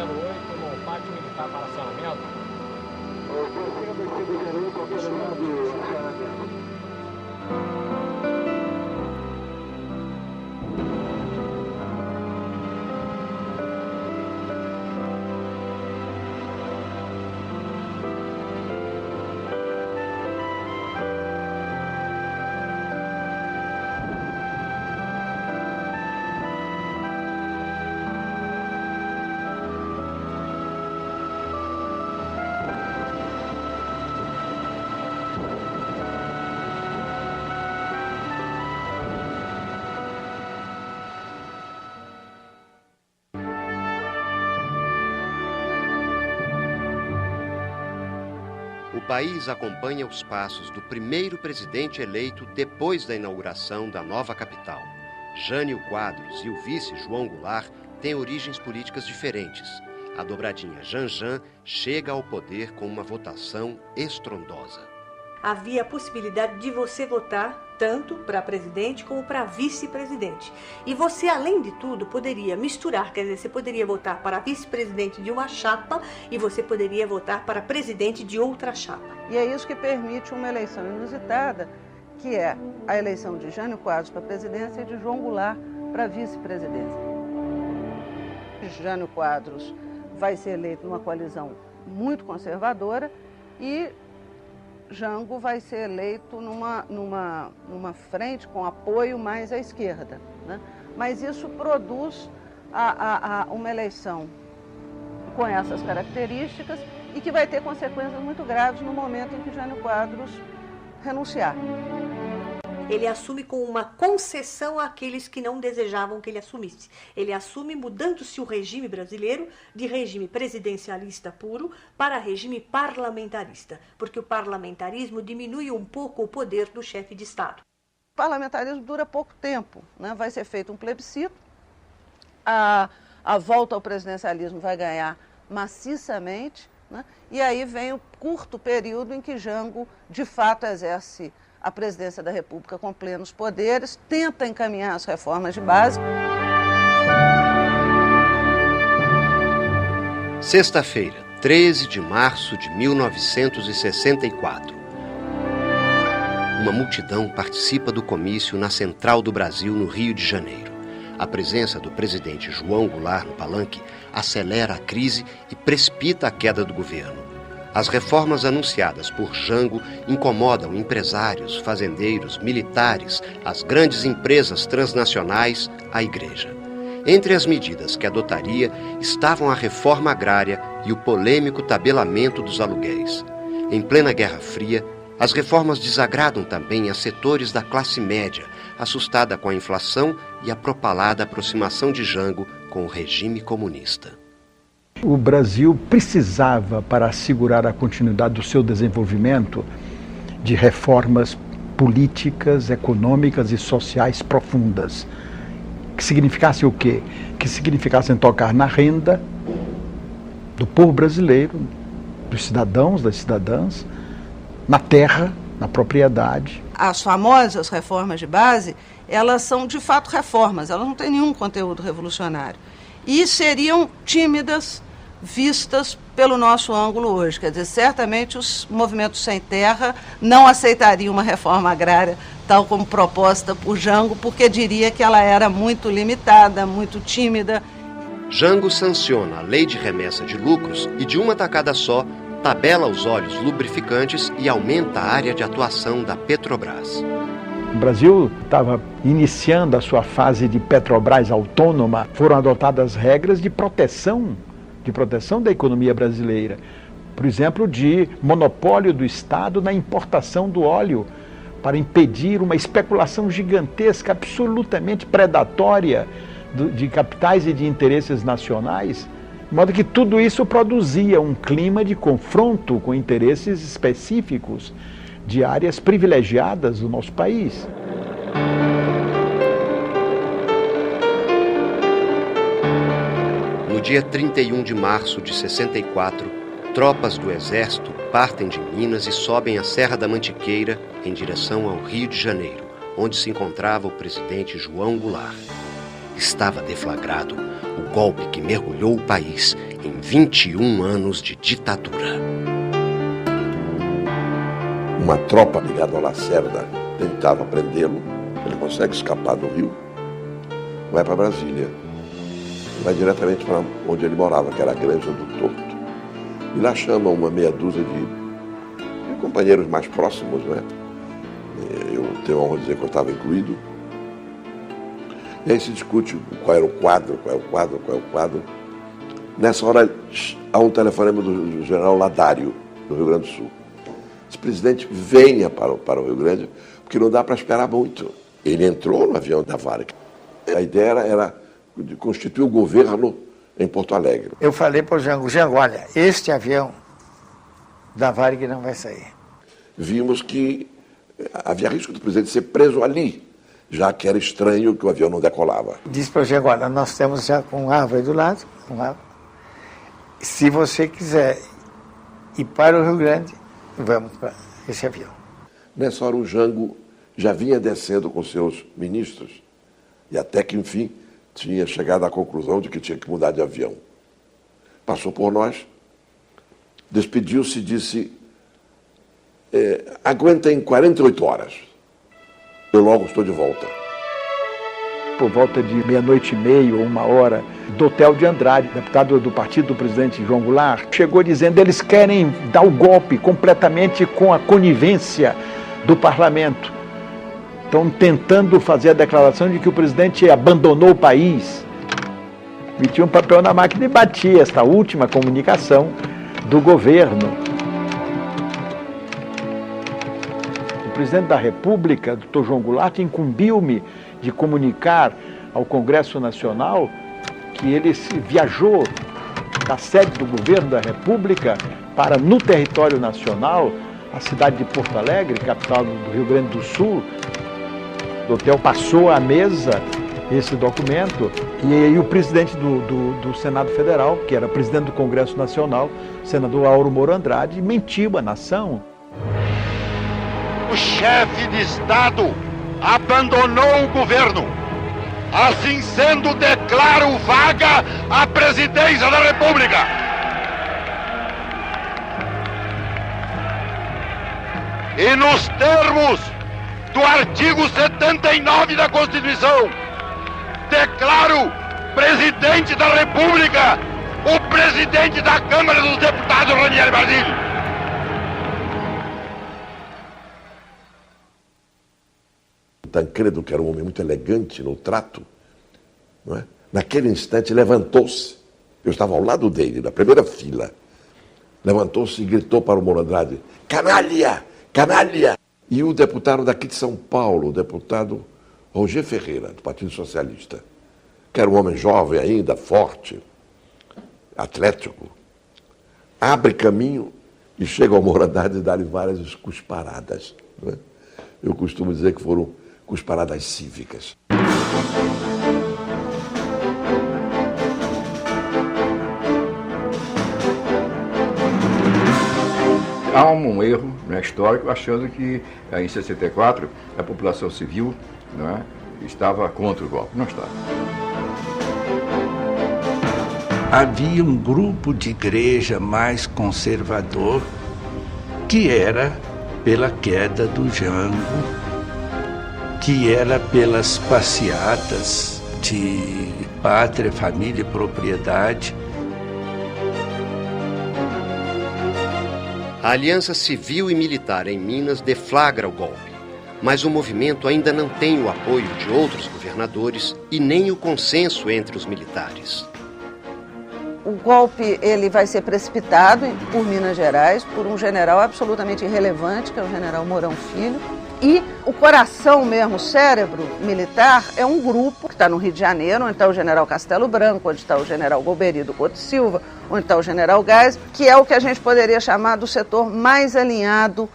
08 no Pátio Militar para acionamento. O país acompanha os passos do primeiro presidente eleito depois da inauguração da nova capital. Jânio Quadros e o vice João Goulart têm origens políticas diferentes. A dobradinha Janjan chega ao poder com uma votação estrondosa. Havia a possibilidade de você votar tanto para presidente como para vice-presidente. E você, além de tudo, poderia misturar, quer dizer, você poderia votar para vice-presidente de uma chapa e você poderia votar para presidente de outra chapa. E é isso que permite uma eleição inusitada, que é a eleição de Jânio Quadros para a presidência e de João Goulart para a vice-presidência. Jânio Quadros vai ser eleito numa coalizão muito conservadora e Jango vai ser eleito numa frente com apoio mais à esquerda, né? Mas isso produz uma eleição com essas características e que vai ter consequências muito graves no momento em que Jânio Quadros renunciar. Ele assume com uma concessão àqueles que não desejavam que ele assumisse. Ele assume mudando-se o regime brasileiro de regime presidencialista puro para regime parlamentarista, porque o parlamentarismo diminui um pouco o poder do chefe de Estado. O parlamentarismo dura pouco tempo, né? Vai ser feito um plebiscito, a volta ao presidencialismo vai ganhar maciçamente, né? E aí vem o curto período em que Jango, de fato, exerce a presidência da República com plenos poderes, tenta encaminhar as reformas de base. Sexta-feira, 13 de março de 1964. Uma multidão participa do comício na Central do Brasil, no Rio de Janeiro. A presença do presidente João Goulart no palanque acelera a crise e precipita a queda do governo. As reformas anunciadas por Jango incomodam empresários, fazendeiros, militares, as grandes empresas transnacionais, a igreja. Entre as medidas que adotaria estavam a reforma agrária e o polêmico tabelamento dos aluguéis. Em plena Guerra Fria, as reformas desagradam também a setores da classe média, assustada com a inflação e a propalada aproximação de Jango com o regime comunista. O Brasil precisava, para assegurar a continuidade do seu desenvolvimento, de reformas políticas, econômicas e sociais profundas. Que significasse o quê? Que significassem tocar na renda do povo brasileiro, dos cidadãos, das cidadãs, na terra, na propriedade. As famosas reformas de base, elas são de fato reformas, elas não têm nenhum conteúdo revolucionário. E seriam tímidas, vistas pelo nosso ângulo hoje. Quer dizer, certamente os movimentos sem terra não aceitariam uma reforma agrária tal como proposta por Jango, porque diria que ela era muito limitada, muito tímida. Jango sanciona a lei de remessa de lucros e, de uma tacada só, tabela os óleos lubrificantes e aumenta a área de atuação da Petrobras. O Brasil estava iniciando a sua fase de Petrobras autônoma. Foram adotadas regras de proteção da economia brasileira. Por exemplo, de monopólio do Estado na importação do óleo, para impedir uma especulação gigantesca, absolutamente predatória de capitais e de interesses nacionais, de modo que tudo isso produzia um clima de confronto com interesses específicos de áreas privilegiadas do nosso país. No dia 31 de março de 64, tropas do Exército partem de Minas e sobem a Serra da Mantiqueira em direção ao Rio de Janeiro, onde se encontrava o presidente João Goulart. Estava deflagrado o golpe que mergulhou o país em em 21 anos de ditadura. Uma tropa ligada ao Lacerda tentava prendê-lo. Ele consegue escapar do Rio, vai para Brasília, vai diretamente para onde ele morava, que era a Granja do Torto. E lá chama uma meia dúzia de companheiros mais próximos, né? Eu tenho a honra de dizer que eu estava incluído. E aí se discute qual era o quadro. Nessa hora há um telefonema do general Ladário, do Rio Grande do Sul. Esse presidente venha para o Rio Grande, porque não dá para esperar muito. Ele entrou no avião da Varig. A ideia era de constituir o governo em Porto Alegre. Eu falei para o Jango, olha, este avião da Varig não vai sair. Vimos que havia risco do presidente ser preso ali, já que era estranho que o avião não decolava. Disse para o Jango, olha, nós temos já um árvore aí do lado, se você quiser ir para o Rio Grande, vamos para esse avião. Nessa hora o Jango já vinha descendo com seus ministros e até que, enfim, tinha chegado à conclusão de que tinha que mudar de avião. Passou por nós, despediu-se e disse, aguentem 48 horas, eu logo estou de volta. Por volta de 00:30 ou 1h, do hotel de Andrade, deputado do partido do presidente João Goulart, chegou dizendo eles querem dar o golpe completamente com a conivência do parlamento. Estão tentando fazer a declaração de que o presidente abandonou o país. Metia um papel na máquina e batia esta última comunicação do governo. O presidente da República, Dr. João Goulart, incumbiu-me de comunicar ao Congresso Nacional que ele viajou da sede do governo da República para, no território nacional, a cidade de Porto Alegre, capital do Rio Grande do Sul. O hotel passou à mesa esse documento e aí o presidente do Senado Federal, que era presidente do Congresso Nacional, senador Auro Moro Andrade, mentiu à nação. O chefe de Estado abandonou o governo. Assim sendo, declaro vaga a presidência da República. E nos termos do artigo 79 da Constituição, declaro presidente da República o presidente da Câmara dos Deputados, Ranieri Basílio. Tancredo, que era um homem muito elegante no trato, não é? Naquele instante levantou-se. Eu estava ao lado dele, na primeira fila. Levantou-se e gritou para o Moro Andrade, canalha, canalha! E o deputado daqui de São Paulo, o deputado Roger Ferreira, do Partido Socialista, que era um homem jovem ainda, forte, atlético, abre caminho e chega ao Moro Andrade e dá-lhe várias cusparadas. Não é? Eu costumo dizer que foram cusparadas cívicas. Há um erro, né, histórico, achando que em 64 a população civil, né, estava contra o golpe. Não estava. Havia um grupo de igreja mais conservador que era pela queda do Jango, que era pelas passeatas de pátria, família e propriedade. A aliança civil e militar em Minas deflagra o golpe, mas o movimento ainda não tem o apoio de outros governadores e nem o consenso entre os militares. O golpe ele vai ser precipitado por Minas Gerais, por um general absolutamente irrelevante, que é o general Mourão Filho. E o coração mesmo, o cérebro militar, é um grupo que está no Rio de Janeiro, onde está o general Castelo Branco, onde está o general Golbery do Couto Silva, onde está o general Geisel, que é o que a gente poderia chamar do setor mais alinhado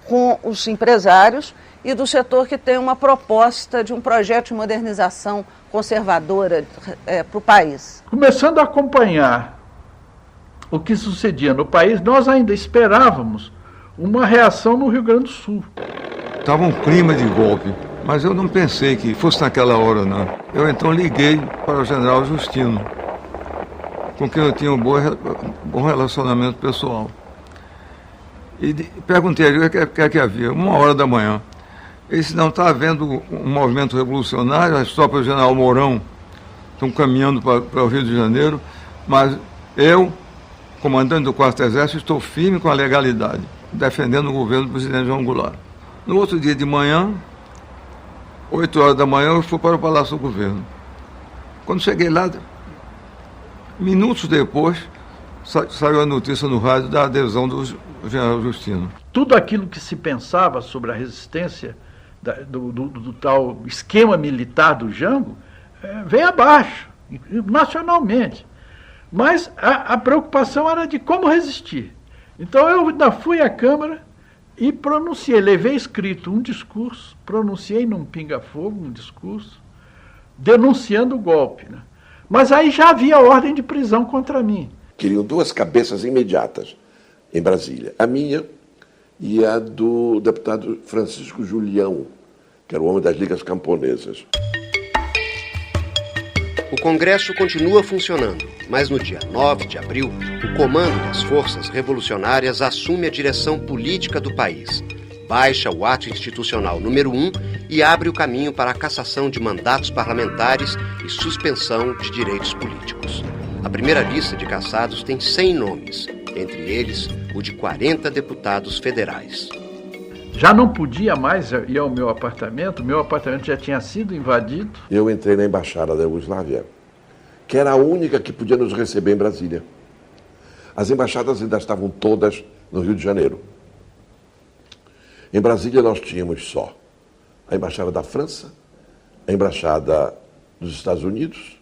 com os empresários e do setor que tem uma proposta de um projeto de modernização conservadora para o país. Começando a acompanhar o que sucedia no país, nós ainda esperávamos uma reação no Rio Grande do Sul. Estava um clima de golpe, mas eu não pensei que fosse naquela hora, não. Eu então liguei para o general Justino com quem eu tinha um bom relacionamento pessoal. E perguntei a ele o que havia, 1h da manhã. Ele disse, não, está havendo um movimento revolucionário, as tropas do general Mourão estão caminhando para o Rio de Janeiro, mas eu, comandante do 4º Exército, estou firme com a legalidade, defendendo o governo do presidente João Goulart. No outro dia de manhã, 8h da manhã, eu fui para o Palácio do Governo. Quando cheguei lá, minutos depois, saiu a notícia no rádio da adesão do general Justino. Tudo aquilo que se pensava sobre a resistência do tal esquema militar do Jango veio abaixo, nacionalmente. Mas a preocupação era de como resistir. Então eu ainda fui à Câmara e pronunciei, levei escrito um discurso, pronunciei num pinga-fogo um discurso, denunciando o golpe, né? Mas aí já havia ordem de prisão contra mim. Queriam 2 cabeças imediatas em Brasília, a minha e a do deputado Francisco Julião, que era o homem das ligas camponesas. O Congresso continua funcionando, mas no dia 9 de abril, o comando das forças revolucionárias assume a direção política do país, baixa o ato institucional número 1 e abre o caminho para a cassação de mandatos parlamentares e suspensão de direitos políticos. A primeira lista de cassados tem 100 nomes, entre eles o de 40 deputados federais. Já não podia mais ir ao meu apartamento já tinha sido invadido. Eu entrei na Embaixada da Iugoslávia, que era a única que podia nos receber em Brasília. As embaixadas ainda estavam todas no Rio de Janeiro. Em Brasília nós tínhamos só a Embaixada da França, a Embaixada dos Estados Unidos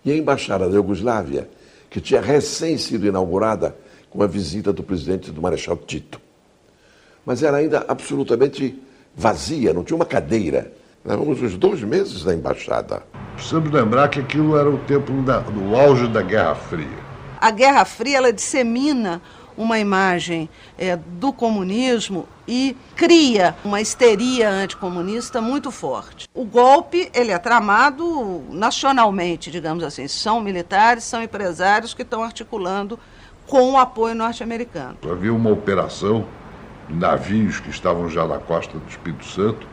e a Embaixada da Iugoslávia, que tinha recém sido inaugurada com a visita do presidente do Marechal Tito. Mas era ainda absolutamente vazia, não tinha uma cadeira. Nós éramos os 2 meses da embaixada. Precisamos lembrar que aquilo era o tempo do auge da Guerra Fria. A Guerra Fria, ela dissemina uma imagem do comunismo e cria uma histeria anticomunista muito forte. O golpe, ele é tramado nacionalmente, digamos assim. São militares, são empresários que estão articulando com o apoio norte-americano. Havia uma operação de navios que estavam já na costa do Espírito Santo,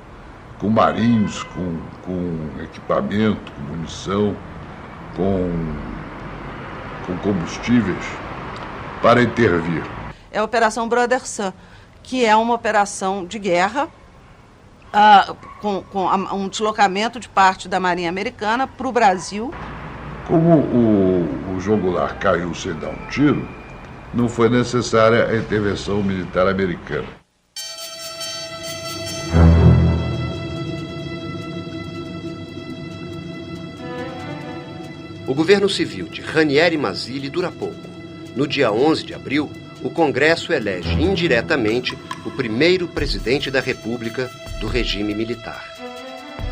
com marinhos, com equipamento, com munição, com combustíveis, para intervir. É a Operação Brother Sun, que é uma operação de guerra, com um deslocamento de parte da Marinha Americana para o Brasil. Como o João Goulart caiu sem dar um tiro, não foi necessária a intervenção militar americana. O governo civil de Ranieri Mazzilli dura pouco. No dia 11 de abril, o Congresso elege indiretamente o primeiro presidente da República do regime militar.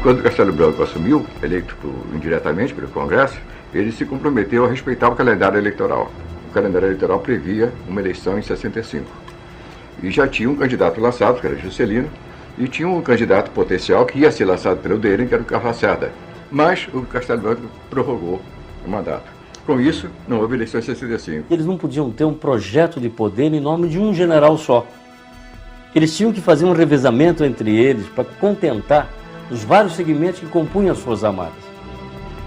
Quando Castelo Branco assumiu, eleito indiretamente pelo Congresso, ele se comprometeu a respeitar o calendário eleitoral. O calendário eleitoral previa uma eleição em 65. E já tinha um candidato lançado, que era Juscelino, e tinha um candidato potencial que ia ser lançado pelo Deren, que era o Carlos Lacerda. Mas o Castelo Branco prorrogou o mandato. Com isso, não houve eleição em 65. Eles não podiam ter um projeto de poder em nome de um general só. Eles tinham que fazer um revezamento entre eles para contentar os vários segmentos que compunham as Forças Armadas.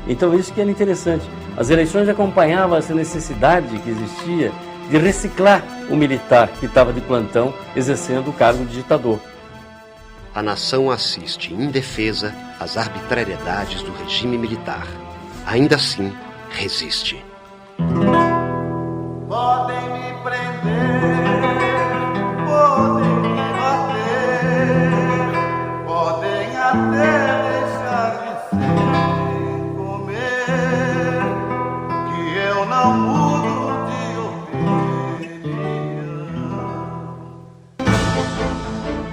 Então isso que era interessante. As eleições acompanhavam essa necessidade que existia de reciclar o militar que estava de plantão exercendo o cargo de ditador. A nação assiste indefesa às arbitrariedades do regime militar. Ainda assim, resiste. Podem me prender, podem me bater, podem até deixar de sem comer, que eu não mudo de opinião.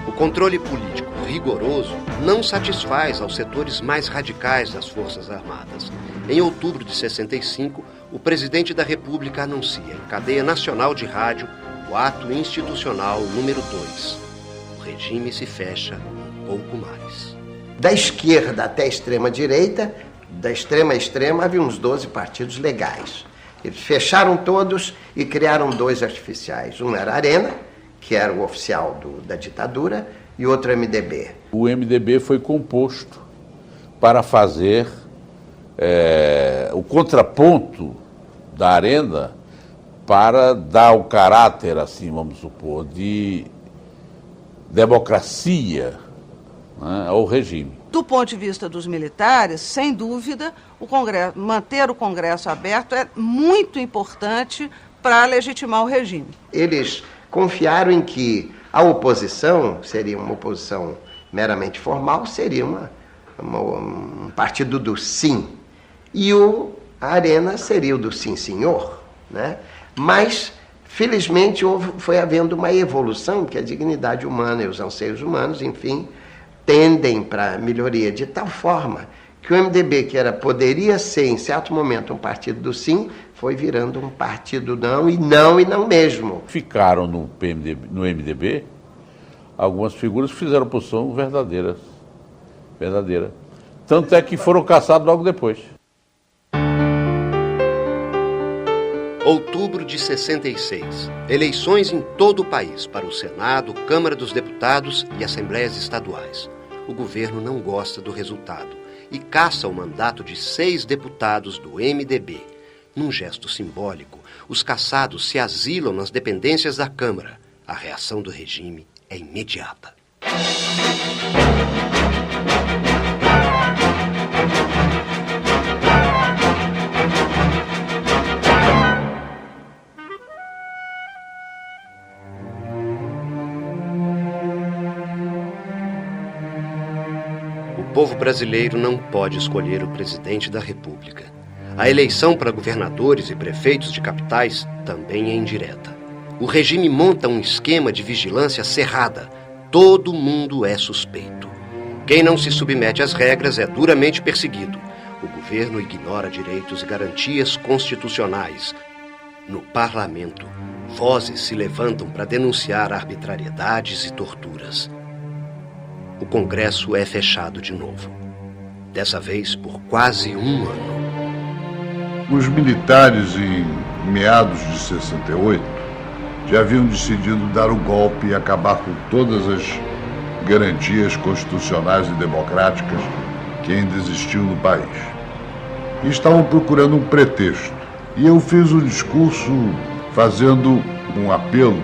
O controle político rigoroso não satisfaz aos setores mais radicais das Forças Armadas. Em outubro de 65, o presidente da República anuncia em cadeia nacional de rádio o ato institucional número 2. O regime se fecha um pouco mais. Da esquerda até a extrema-direita, da extrema a extrema, havia uns 12 partidos legais. Eles fecharam todos e criaram 2 artificiais. Um era a Arena, que era o oficial da ditadura, e outro MDB. O MDB foi composto para fazer o contraponto da Arena, para dar o caráter, assim, vamos supor, de democracia, né, ao regime. Do ponto de vista dos militares, sem dúvida, manter o Congresso aberto é muito importante para legitimar o regime. Eles confiaram em que a oposição seria uma oposição meramente formal, seria um partido do sim. E a Arena seria o do sim, senhor, né? Mas, felizmente, foi havendo uma evolução, que a dignidade humana e os anseios humanos, enfim, tendem para a melhoria de tal forma que o MDB, que poderia ser, em certo momento, um partido do sim, foi virando um partido não e não mesmo. Ficaram no MDB algumas figuras que fizeram oposição verdadeira. Tanto é que foram caçados logo depois. Outubro de 66. Eleições em todo o país para o Senado, Câmara dos Deputados e Assembleias Estaduais. O governo não gosta do resultado e caça o mandato de 6 deputados do MDB. Num gesto simbólico, os caçados se asilam nas dependências da Câmara. A reação do regime é imediata. O povo brasileiro não pode escolher o presidente da República. A eleição para governadores e prefeitos de capitais também é indireta. O regime monta um esquema de vigilância cerrada. Todo mundo é suspeito. Quem não se submete às regras é duramente perseguido. O governo ignora direitos e garantias constitucionais. No parlamento, vozes se levantam para denunciar arbitrariedades e torturas. O Congresso é fechado de novo. Dessa vez por quase um ano. Os militares, em meados de 68, já haviam decidido dar o golpe e acabar com todas as garantias constitucionais e democráticas que ainda existiam no país. E estavam procurando um pretexto. E eu fiz um discurso fazendo um apelo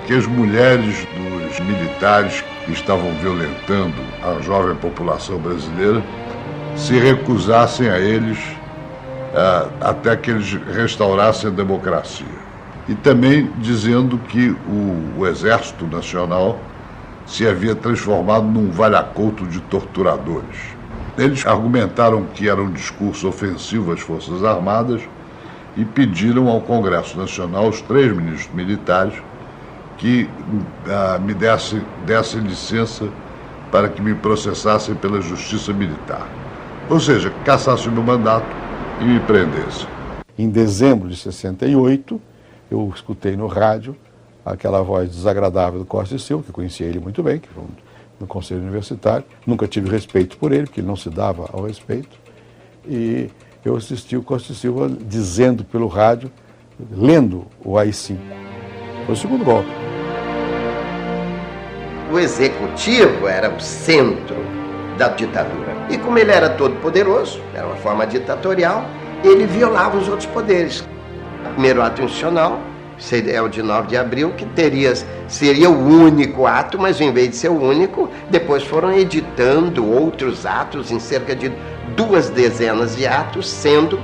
que as mulheres dos militares que estavam violentando a jovem população brasileira se recusassem a eles até que eles restaurassem a democracia. E também dizendo que o Exército Nacional se havia transformado num valha-couto de torturadores. Eles argumentaram que era um discurso ofensivo às Forças Armadas e pediram ao Congresso Nacional, os 3 ministros militares, que me dessem licença para que me processassem pela justiça militar. Ou seja, cassassem o meu mandato e me prendessem. Em dezembro de 68, eu escutei no rádio aquela voz desagradável do Costa e Silva, que eu conhecia ele muito bem, que foi no Conselho Universitário. Nunca tive respeito por ele, porque ele não se dava ao respeito. E eu assisti o Costa e Silva dizendo pelo rádio, lendo o AI-5. Foi o segundo golpe. O executivo era o centro da ditadura. E como ele era todo poderoso, era uma forma ditatorial, ele violava os outros poderes. O primeiro ato institucional é o de 9 de abril, que seria o único ato, mas em vez de ser o único, depois foram editando outros atos em cerca de 2 dezenas de atos, sendo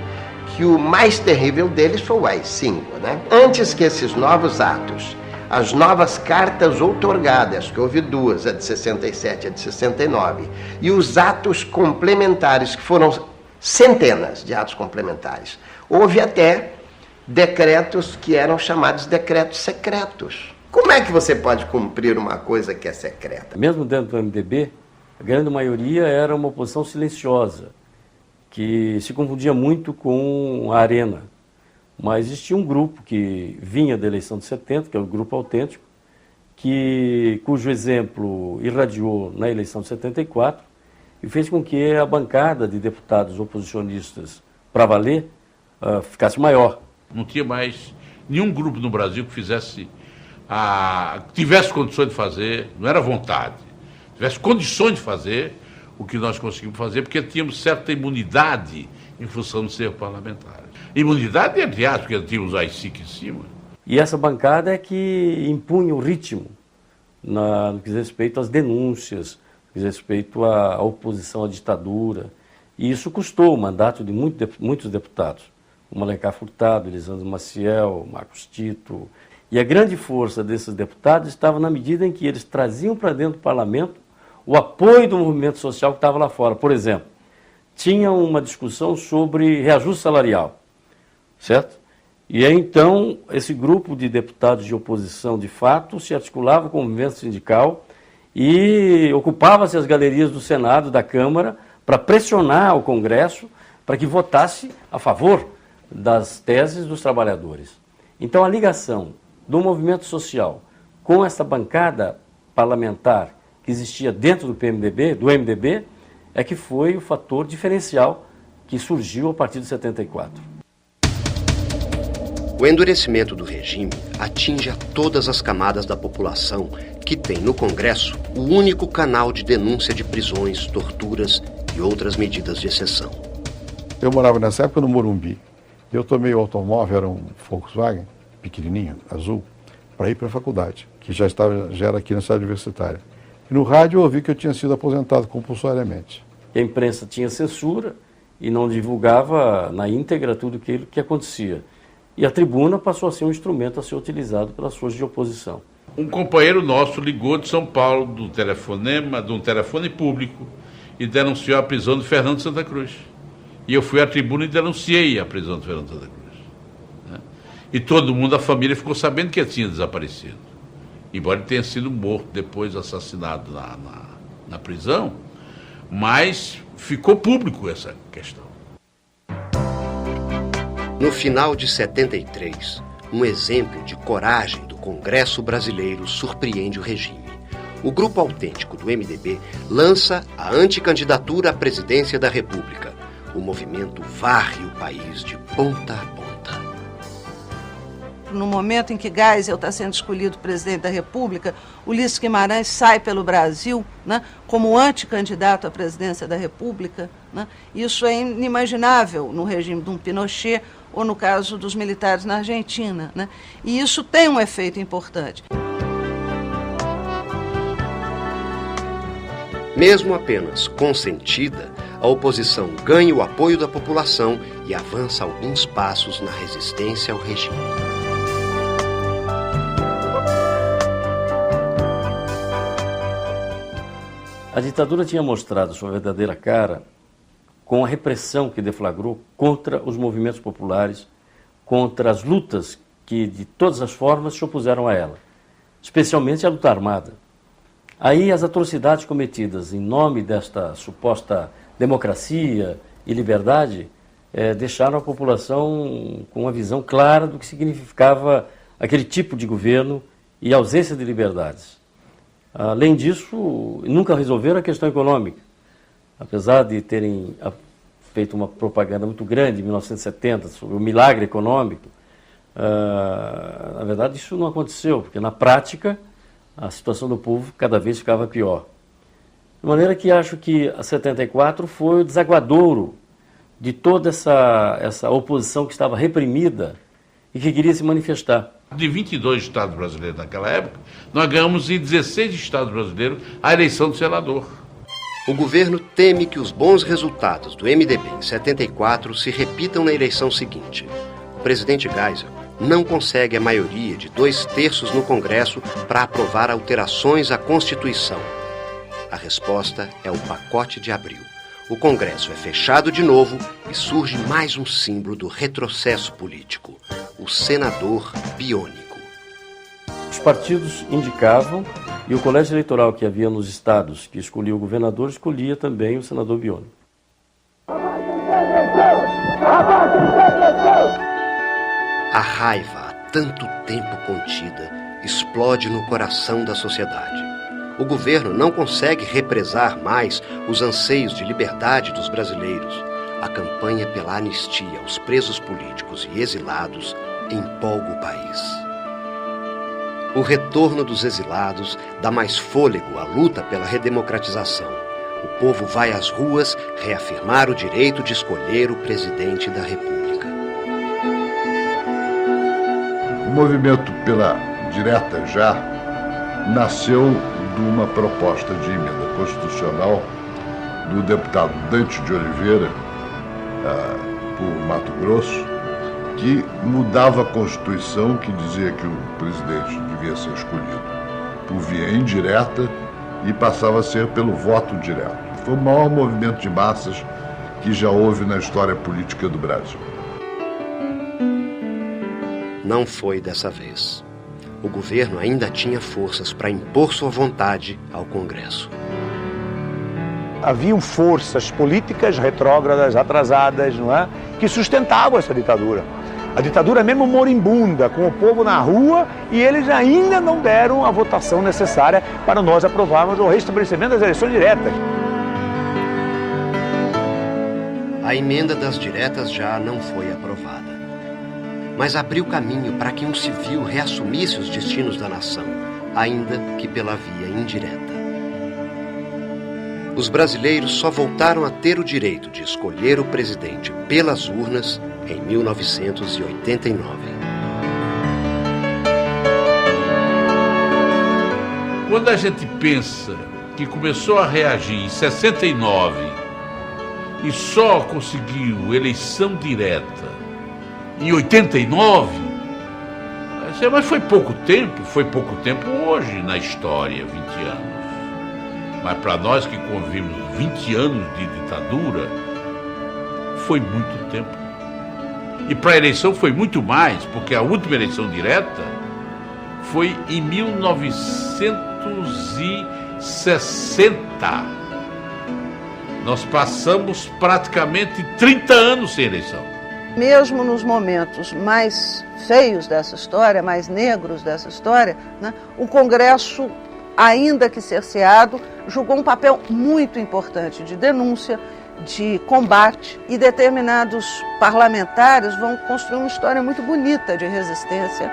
que o mais terrível deles foi o AI-5, né? Antes que esses novos atos, as novas cartas outorgadas, que houve 2, a de 67 e a de 69, e os atos complementares, que foram centenas de atos complementares, houve até decretos que eram chamados decretos secretos. Como é que você pode cumprir uma coisa que é secreta? Mesmo dentro do MDB, a grande maioria era uma oposição silenciosa, que se confundia muito com a Arena. Mas existia um grupo que vinha da eleição de 70, que é o Grupo Autêntico, cujo exemplo irradiou na eleição de 74 e fez com que a bancada de deputados oposicionistas para valer ficasse maior. Não tinha mais nenhum grupo no Brasil que tivesse condições de fazer, não era vontade, tivesse condições de fazer o que nós conseguimos fazer, porque tínhamos certa imunidade em função de ser parlamentares. Imunidade, entre aspas, porque tínhamos a ICIC em cima. E essa bancada é que impunha o ritmo no que diz respeito às denúncias, no que diz respeito à oposição à ditadura. E isso custou o mandato de muitos deputados, como Alencar Furtado, Elisandro Maciel, Marcos Tito. E a grande força desses deputados estava na medida em que eles traziam para dentro do parlamento o apoio do movimento social que estava lá fora. Por exemplo, tinha uma discussão sobre reajuste salarial, certo? E aí, então, esse grupo de deputados de oposição, de fato, se articulava com o movimento sindical e ocupava-se as galerias do Senado, da Câmara, para pressionar o Congresso para que votasse a favor das teses dos trabalhadores. Então, a ligação do movimento social com essa bancada parlamentar que existia dentro do MDB, é que foi o fator diferencial que surgiu a partir de 74. O endurecimento do regime atinge a todas as camadas da população que tem no Congresso o único canal de denúncia de prisões, torturas e outras medidas de exceção. Eu morava nessa época no Morumbi. Eu tomei o automóvel, era um Volkswagen, pequenininho, azul, para ir para a faculdade, que já era aqui na cidade universitária. E no rádio eu ouvi que eu tinha sido aposentado compulsoriamente. A imprensa tinha censura e não divulgava na íntegra tudo aquilo que acontecia. E a tribuna passou a ser um instrumento a ser utilizado pelas forças de oposição. Um companheiro nosso ligou de São Paulo, de um telefone público, e denunciou a prisão de Fernando Santa Cruz. E eu fui à tribuna e denunciei a prisão de Fernando Santa Cruz. Né? E todo mundo, a família, ficou sabendo que ele tinha desaparecido. Embora ele tenha sido morto depois, assassinado na prisão, mas ficou público essa questão. No final de 73, um exemplo de coragem do Congresso brasileiro surpreende o regime. O Grupo Autêntico do MDB lança a anticandidatura à presidência da República. O movimento varre o país de ponta a ponta. No momento em que Geisel está sendo escolhido presidente da República, Ulisses Guimarães sai pelo Brasil, né, como anticandidato à presidência da República. Né? Isso é inimaginável no regime de um Pinochet ou no caso dos militares na Argentina. Né? E isso tem um efeito importante. Mesmo apenas consentida, a oposição ganha o apoio da população e avança alguns passos na resistência ao regime. A ditadura tinha mostrado sua verdadeira cara com a repressão que deflagrou contra os movimentos populares, contra as lutas que, de todas as formas, se opuseram a ela, especialmente a luta armada. Aí as atrocidades cometidas em nome desta suposta democracia e liberdade deixaram a população com uma visão clara do que significava aquele tipo de governo e ausência de liberdades. Além disso, nunca resolveram a questão econômica. Apesar de terem feito uma propaganda muito grande em 1970 sobre o milagre econômico, na verdade isso não aconteceu, porque na prática a situação do povo cada vez ficava pior. De maneira que acho que a 74 foi o desaguadouro de toda essa oposição que estava reprimida e que queria se manifestar. De 22 estados brasileiros naquela época, nós ganhamos em 16 estados brasileiros a eleição do senador. O governo teme que os bons resultados do MDB em 74 se repitam na eleição seguinte. O presidente Geisel não consegue a maioria de 2/3 no Congresso para aprovar alterações à Constituição. A resposta é o pacote de abril. O Congresso é fechado de novo e surge mais um símbolo do retrocesso político, o senador biônico. Os partidos indicavam e o colégio eleitoral que havia nos estados que escolhia o governador escolhia também o senador biônico. A raiva, há tanto tempo contida, explode no coração da sociedade. O governo não consegue represar mais os anseios de liberdade dos brasileiros. a campanha pela anistia aos presos políticos e exilados empolga o país. O retorno dos exilados dá mais fôlego à luta pela redemocratização. O povo vai às ruas reafirmar o direito de escolher o presidente da República. O movimento pela direta já nasceu de uma proposta de emenda constitucional do deputado Dante de Oliveira, por Mato Grosso, que mudava a Constituição, que dizia que o presidente devia ser escolhido por via indireta e passava a ser pelo voto direto. Foi o maior movimento de massas que já houve na história política do Brasil. Não foi dessa vez. O governo ainda tinha forças para impor sua vontade ao Congresso. Haviam forças políticas retrógradas, atrasadas, não é? Que sustentavam essa ditadura. A ditadura mesmo moribunda, com o povo na rua, e eles ainda não deram a votação necessária para nós aprovarmos o restabelecimento das eleições diretas. A emenda das diretas já não foi aprovada, mas abriu caminho para que um civil reassumisse os destinos da nação, ainda que pela via indireta. Os brasileiros só voltaram a ter o direito de escolher o presidente pelas urnas em 1989. Quando a gente pensa que começou a reagir em 69 e só conseguiu eleição direta em 89, mas foi pouco tempo hoje na história, 20 anos. Mas para nós que convivemos 20 anos de ditadura, foi muito tempo. E para a eleição foi muito mais, porque a última eleição direta foi em 1960. Nós passamos praticamente 30 anos sem eleição. Mesmo nos momentos mais feios dessa história, mais negros dessa história, né, o Congresso, ainda que cerceado, jogou um papel muito importante de denúncia, de combate, e determinados parlamentares vão construir uma história muito bonita de resistência.